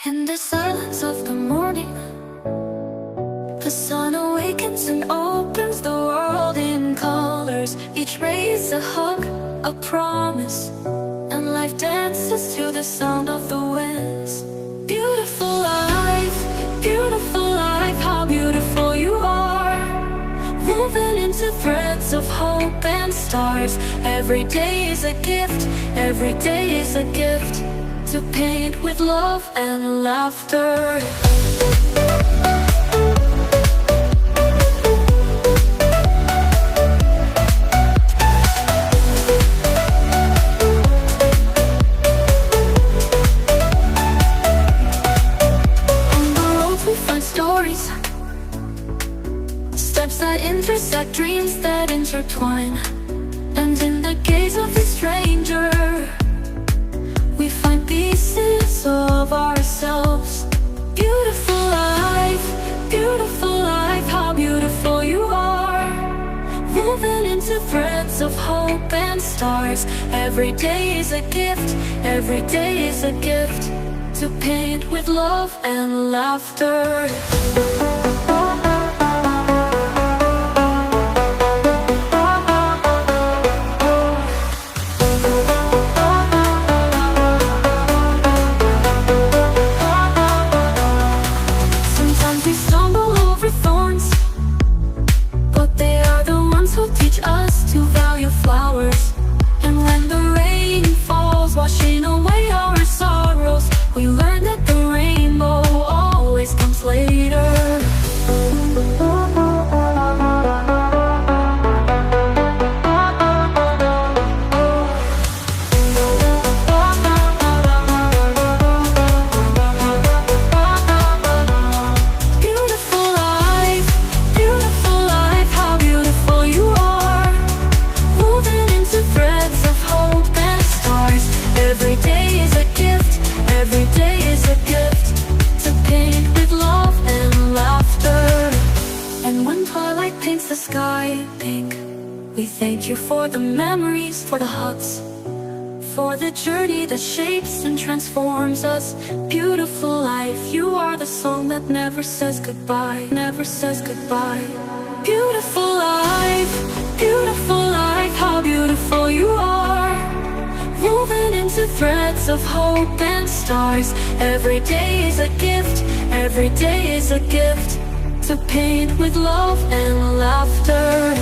In the silence of the morning, the sun awakens and opens the world in colors. Each ray is a hug, a promise, and life dances to the sound of the winds. Beautiful life, how beautiful you are. Woven into threads of hope and stars. Every day is a gift, every day is a gift, to paint with love and laughter. On the road we find stories, steps that intersect, dreams that intertwine. And in the gaze of the stranger, we find pieces of ourselves. Beautiful life, how beautiful you are. Woven into threads of hope and stars. Every day is a gift, every day is a gift, to paint with love and laughter. We learn that the rainbow always comes later. Beautiful life, how beautiful you are. Woven into threads of hope and stars. Every day is a gift, every day is a gift, to paint with love and laughter. And when twilight paints the sky pink, we thank you for the memories, for the hugs, for the journey that shapes and transforms us. Beautiful life, you are the song that never says goodbye, never says goodbye. Beautiful life, how beautiful you are. Woven into threads of hope and stars. Every day is a gift, every day is a gift, to paint with love and laughter.